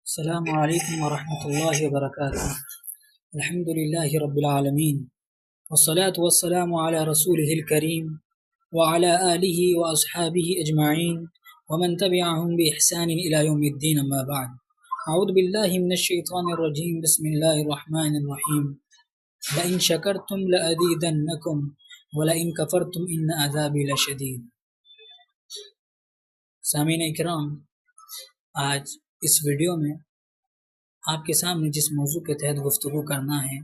السلام علیکم ورحمۃ اللہ وبرکاتہ۔ الحمد للہ رب العالمین والصلاة والسلام علی رسولہ الکریم وعلی آلہ واصحابہ اجمعین ومن تبعهم بإحسان الى یوم الدین، اما بعد۔ اعوذ باللہ من الشیطان الرجیم، بسم اللہ الرحمن الرحیم۔ لئن شکرتم لأزیدنکم ولئن کفرتم ان عذابی لشدید۔ سامعین اکرام، آج اس ویڈیو میں آپ کے سامنے جس موضوع کے تحت گفتگو کرنا ہے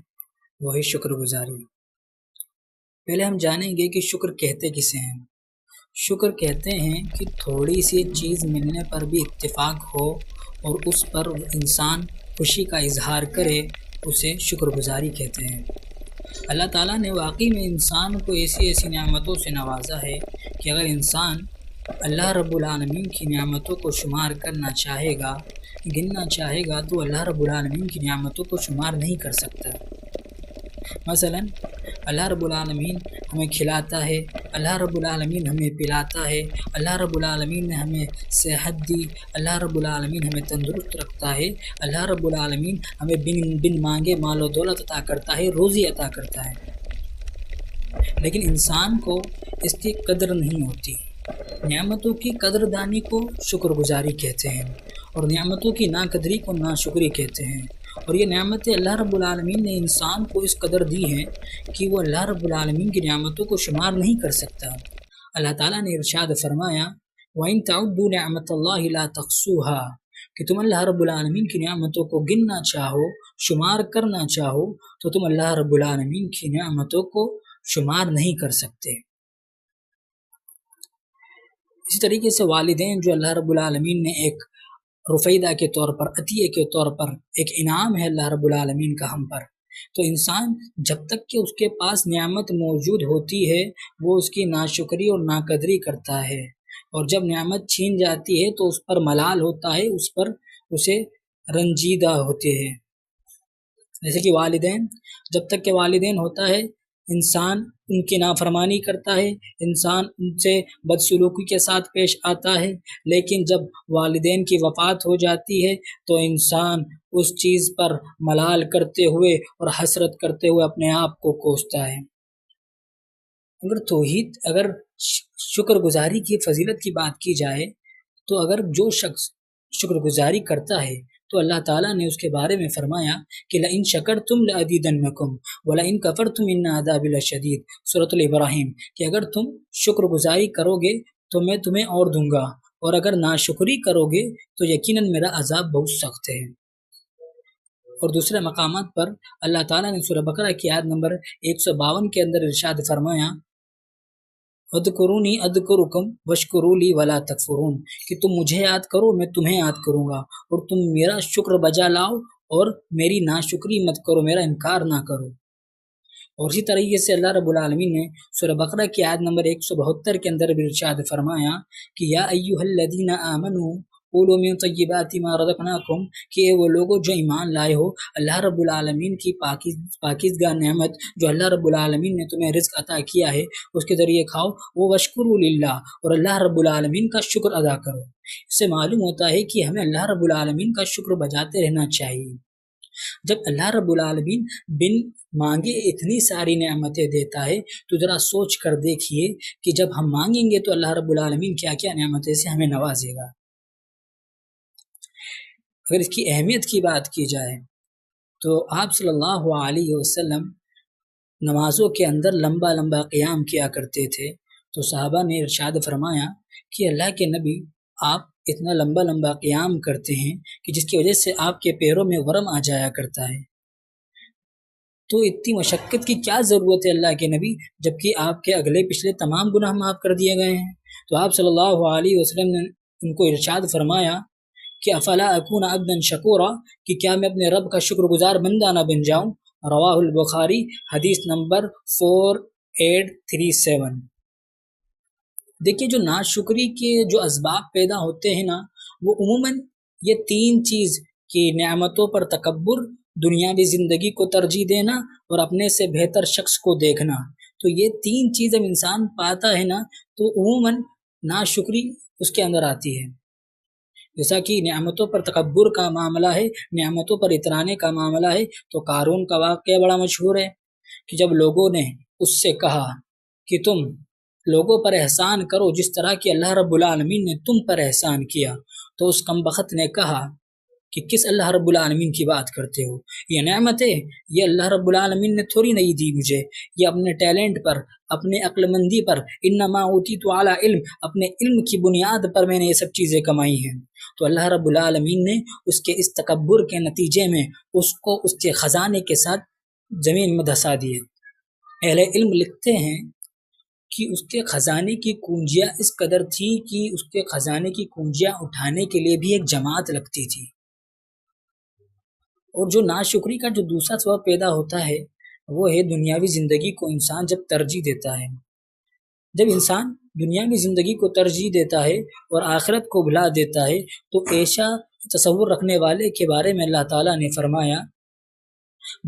وہ ہے شکر گزاری۔ پہلے ہم جانیں گے کہ شکر کہتے کسے ہیں۔ شکر کہتے ہیں کہ تھوڑی سی چیز ملنے پر بھی اتفاق ہو اور اس پر انسان خوشی کا اظہار کرے، اسے شکر گزاری کہتے ہیں۔ اللہ تعالیٰ نے واقعی میں انسان کو ایسی نعمتوں سے نوازا ہے کہ اگر انسان اللہ رب العالمین کی نعمتوں کو شمار کرنا چاہے گا، گننا چاہے گا، تو اللہ رب العالمین کی نعمتوں کو شمار نہیں کر سکتا۔ مثلا اللہ رب العالمین ہمیں کھلاتا ہے، اللہ رب العالمین ہمیں پلاتا ہے، اللہ رب العالمین نے ہمیں صحت دی، اللہ رب العالمین ہمیں تندرست رکھتا ہے، اللہ رب العالمین ہمیں بن مانگے مال و دولت عطا کرتا ہے، روزی عطا کرتا ہے۔ لیکن انسان کو اس کی قدر نہیں ہوتی۔ نعمتوں کی قدردانی کو شکر گزاری کہتے ہیں، اور نعمتوں کی ناقدری کو ناشکری کہتے ہیں۔ اور یہ نعمتیں اللہ رب العالمین نے انسان کو اس قدر دی ہیں کہ وہ اللہ رب العالمین کی نعمتوں کو شمار نہیں کر سکتا۔ اللہ تعالیٰ نے ارشاد فرمایا، وَإِن تَعُدُّوا نِعْمَةَ اللَّهِ لَا تَحْصُوهَا، کہ تم اللہ رب العالمین کی نعمتوں کو گننا چاہو، شمار کرنا چاہو، تو تم اللہ رب العالمین کی نعمتوں کو شمار نہیں کر سکتے۔ اسی طریقے سے والدین جو اللہ رب العالمین نے ایک رفیدہ کے طور پر، عطیے کے طور پر، ایک انعام ہے اللہ رب العالمین کا ہم پر، تو انسان جب تک کہ اس کے پاس نعمت موجود ہوتی ہے وہ اس کی ناشکری اور ناقدری کرتا ہے، اور جب نعمت چھین جاتی ہے تو اس پر ملال ہوتا ہے، اس پر اسے رنجیدہ ہوتے ہیں۔ جیسے کہ والدین، جب تک کہ والدین ہوتا ہے انسان ان کی نافرمانی کرتا ہے، انسان ان سے بدسلوکی کے ساتھ پیش آتا ہے، لیکن جب والدین کی وفات ہو جاتی ہے تو انسان اس چیز پر ملال کرتے ہوئے اور حسرت کرتے ہوئے اپنے آپ کو کوستا ہے۔ اگر شکر گزاری کی فضیلت کی بات کی جائے تو اگر جو شخص شکر گزاری کرتا ہے تو اللہ تعالیٰ نے اس کے بارے میں فرمایا کہ لَإِن شَكَرْتُمْ لَأَزِيدَنَّكُمْ وَلَإِن كَفَرْتُمْ إِنَّ عَذَابِي لَشَدِيدٌ، سورۃ الابراہیم، کہ اگر تم شکر گزاری کرو گے تو میں تمہیں اور دوں گا، اور اگر ناشکری کرو گے تو یقیناً میرا عذاب بہت سخت ہے۔ اور دوسرے مقامات پر اللہ تعالیٰ نے سورہ بقرہ کی آیت نمبر 152 کے اندر ارشاد فرمایا، اذکرونی اذکرکم واشکروا لی ولا تکفرون، کہ تم مجھے یاد کرو میں تمہیں یاد کروں گا، اور تم میرا شکر بجا لاؤ اور میری ناشکری مت کرو، میرا انکار نہ کرو۔ اور اسی طریقے سے اللہ رب العالمین نے سورہ بقرہ کی آیت نمبر 172 کے اندر بھی ارشاد فرمایا کہ یا ایھا الذین آمنوا قولوا من طیبات ما رزقناکم، کہ وہ لوگوں جو ایمان لائے ہو، اللہ رب العالمین کی پاکیزگاہ نعمت جو اللہ رب العالمین نے تمہیں رزق عطا کیا ہے اس کے ذریعے کھاؤ، وہ واشکروا للہ، اور اللہ رب العالمین کا شکر ادا کرو۔ اس سے معلوم ہوتا ہے کہ ہمیں اللہ رب العالمین کا شکر بجاتے رہنا چاہیے۔ جب اللہ رب العالمین بن مانگے اتنی ساری نعمتیں دیتا ہے تو ذرا سوچ کر دیکھیے کہ جب ہم مانگیں گے تو اللہ رب العالمین کیا کیا نعمتیں سے ہمیں نوازے گا۔ اگر اس کی اہمیت کی بات کی جائے تو آپ صلی اللہ علیہ وسلم نمازوں کے اندر لمبا قیام کیا کرتے تھے، تو صحابہ نے ارشاد فرمایا کہ اللہ کے نبی آپ اتنا لمبا قیام کرتے ہیں کہ جس کی وجہ سے آپ کے پیروں میں ورم آ جایا کرتا ہے، تو اتنی مشقت کی کیا ضرورت ہے اللہ کے نبی، جبکہ آپ کے اگلے پچھلے تمام گناہ معاف کر دیے گئے ہیں۔ تو آپ صلی اللہ علیہ وسلم نے ان کو ارشاد فرمایا کہ افلا اکون عبدا شکورا، کہ کیا میں اپنے رب کا شکر گزار بندہ نہ بن جاؤں۔ رواہ البخاری، حدیث نمبر 4837۔ دیکھیے جو ناشکری کے جو اسباب پیدا ہوتے ہیں نا، وہ عموماً یہ تین چیز کی نعمتوں پر تکبر، دنیاوی زندگی کو ترجیح دینا اور اپنے سے بہتر شخص کو دیکھنا، تو یہ تین چیز جب انسان پاتا ہے نا تو عموماً ناشکری اس کے اندر آتی ہے۔ جیسا کہ نعمتوں پر تکبر کا معاملہ ہے، نعمتوں پر اترانے کا معاملہ ہے، تو قارون کا واقعہ بڑا مشہور ہے کہ جب لوگوں نے اس سے کہا کہ تم لوگوں پر احسان کرو جس طرح کہ اللہ رب العالمین نے تم پر احسان کیا، تو اس کمبخت نے کہا کہ کس اللہ رب العالمین کی بات کرتے ہو؟ یہ نعمتیں یہ اللہ رب العالمین نے تھوڑی نہیں دی مجھے، یہ اپنے ٹیلنٹ پر، اپنے عقل مندی پر، انما اوتیت علی علم، اپنے علم کی بنیاد پر میں نے یہ سب چیزیں کمائی ہیں۔ تو اللہ رب العالمین نے اس کے اس تکبر کے نتیجے میں اس کو اس کے خزانے کے ساتھ زمین میں دھسا دیا۔ اہل علم لکھتے ہیں کہ اس کے خزانے کی کنجیاں اس قدر تھی کہ اس کے خزانے کی کنجیاں اٹھانے کے لیے بھی ایک جماعت لگتی تھی۔ اور جو ناشکری کا جو دوسرا سبب پیدا ہوتا ہے وہ ہے دنیاوی زندگی کو انسان جب ترجیح دیتا ہے۔ جب انسان دنیاوی زندگی کو ترجیح دیتا ہے اور آخرت کو بھلا دیتا ہے تو ایسا تصور رکھنے والے کے بارے میں اللہ تعالیٰ نے فرمایا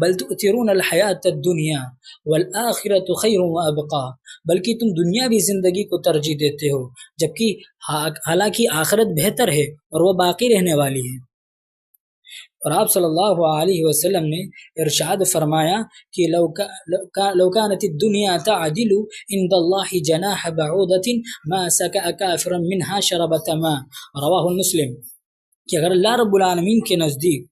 بل تؤثرون الحیات الدنیا والآخرۃ خیر وابقا، بلکہ تم دنیاوی زندگی کو ترجیح دیتے ہو جبکہ حالانکہ آخرت بہتر ہے اور وہ باقی رہنے والی ہے۔ اور آپ صلی اللہ علیہ وسلم نے ارشاد فرمایا کہ لو كانت الدنيا تعدل عند الله جناح بعوضة ما سكأ كافرا منها شربة ماء، رواہ مسلم، کہ اگر اللہ رب العالمین کے نزدیک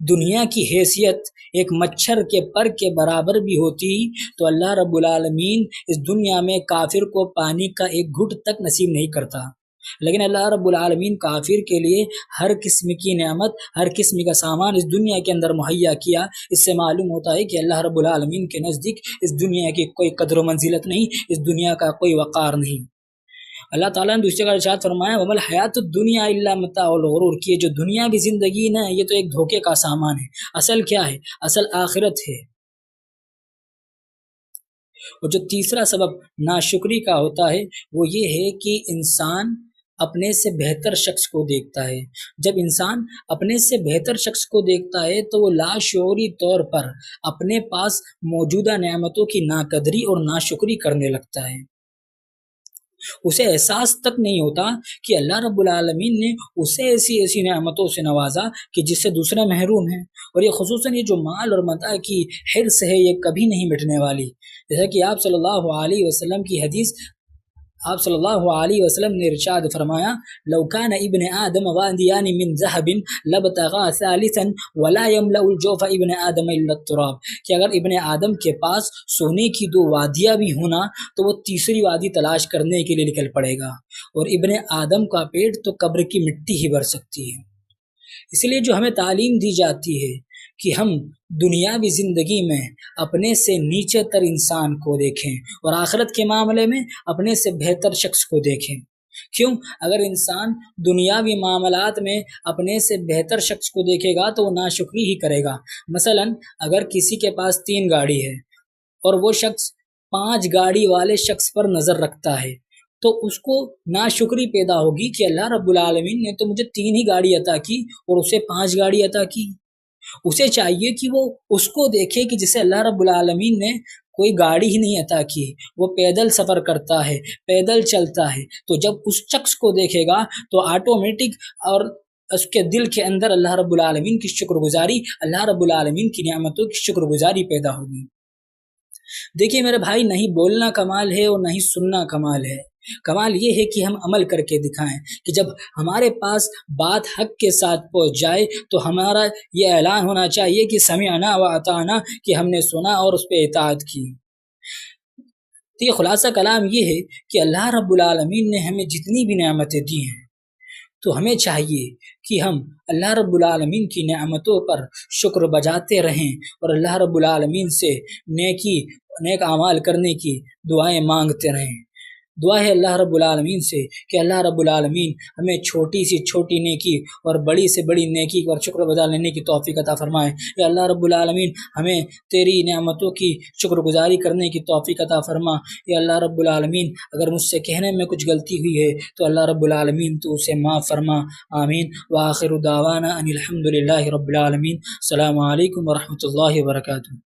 دنیا کی حیثیت ایک مچھر کے پر کے برابر بھی ہوتی تو اللہ رب العالمین اس دنیا میں کافر کو پانی کا ایک گھٹ تک نصیب نہیں کرتا، لیکن اللہ رب العالمین کافر کے لیے ہر قسم کی نعمت، ہر قسم کا سامان اس دنیا کے اندر مہیا کیا۔ اس سے معلوم ہوتا ہے کہ اللہ رب العالمین کے نزدیک اس دنیا کی کوئی قدر و منزلت نہیں، اس دنیا کا کوئی وقار نہیں۔ اللہ تعالیٰ نے دوسری جگہ ارشاد فرمایا وَمَا الْحَيَاةُ الدُّنْيَا إِلَّا مَتَاعُ الْغُرُورِ، کہ یہ جو دنیا کی زندگی نا یہ تو ایک دھوکے کا سامان ہے، اصل کیا ہے؟ اصل آخرت ہے۔ اور جو تیسرا سبب ناشکری کا ہوتا ہے وہ یہ ہے کہ انسان اپنے سے بہتر شخص کو دیکھتا ہے۔ جب انسان اپنے سے بہتر شخص کو دیکھتا ہے تو وہ لاشعوری طور پر اپنے پاس موجودہ نعمتوں کی ناقدری اور ناشکری کرنے لگتا ہے۔ اسے احساس تک نہیں ہوتا کہ اللہ رب العالمین نے اسے ایسی نعمتوں سے نوازا کہ جس سے دوسرے محروم ہیں۔ اور یہ خصوصاً یہ جو مال اور متاع کی حرص ہے یہ کبھی نہیں مٹنے والی، جیسا کہ آپ صلی اللہ علیہ وسلم کی حدیث، آپ صلی اللہ علیہ وسلم نے ارشاد فرمایا لو كان ابن آدم وادیان من ذهب لابتغى ثالثا ولا يملأ الجوف ابن آدم الا التراب، کہ اگر ابن آدم کے پاس سونے کی دو وادیاں بھی ہونا تو وہ تیسری وادی تلاش کرنے کے لیے نکل پڑے گا، اور ابن آدم کا پیٹ تو قبر کی مٹی ہی بھر سکتی ہے۔ اس لیے جو ہمیں تعلیم دی جاتی ہے کہ ہم دنیاوی زندگی میں اپنے سے نیچے تر انسان کو دیکھیں اور آخرت کے معاملے میں اپنے سے بہتر شخص کو دیکھیں۔ کیوں؟ اگر انسان دنیاوی معاملات میں اپنے سے بہتر شخص کو دیکھے گا تو وہ ناشکری ہی کرے گا۔ مثلا اگر کسی کے پاس 3 گاڑی ہے اور وہ شخص 5 گاڑی والے شخص پر نظر رکھتا ہے تو اس کو ناشکری پیدا ہوگی کہ اللہ رب العالمین نے تو مجھے 3 ہی گاڑی عطا کی اور اسے 5 گاڑی عطا کی۔ اسے چاہیے کہ وہ اس کو دیکھے کہ جسے اللہ رب العالمین نے کوئی گاڑی ہی نہیں عطا کی، وہ پیدل سفر کرتا ہے، پیدل چلتا ہے، تو جب اس شخص کو دیکھے گا تو آٹومیٹک اور اس کے دل کے اندر اللہ رب العالمین کی شکر گزاری، اللہ رب العالمین کی نعمتوں کی شکر گزاری پیدا ہوگی۔ دیکھیے میرے بھائی، نہیں بولنا کمال ہے اور نہیں سننا کمال ہے، کمال یہ ہے کہ ہم عمل کر کے دکھائیں کہ جب ہمارے پاس بات حق کے ساتھ پہنچ جائے تو ہمارا یہ اعلان ہونا چاہیے کہ سمعنا و اطعنا، کہ ہم نے سنا اور اس پہ اطاعت کی۔ تو یہ خلاصہ کلام یہ ہے کہ اللہ رب العالمین نے ہمیں جتنی بھی نعمتیں دی ہیں تو ہمیں چاہیے کہ ہم اللہ رب العالمین کی نعمتوں پر شکر بجاتے رہیں اور اللہ رب العالمین سے نیک اعمال کرنے کی دعائیں مانگتے رہیں۔ دعا ہے اللہ رب العالمین سے کہ اللہ رب العالمین ہمیں چھوٹی سے چھوٹی نیکی اور بڑی سے بڑی نیکی پر شکر بجا لینے کی توفیق عطا فرمائے۔ یا اللہ رب العالمین ہمیں تیری نعمتوں کی شکر گزاری کرنے کی توفیق عطا فرما۔ یا اللہ رب العالمین اگر مجھ سے کہنے میں کچھ غلطی ہوئی ہے تو اللہ رب العالمین تو اسے معاف فرما، آمین۔ وآخر دعوانا ان الحمد للہ رب العالمین۔ السلام علیکم ورحمۃ اللہ وبرکاتہ۔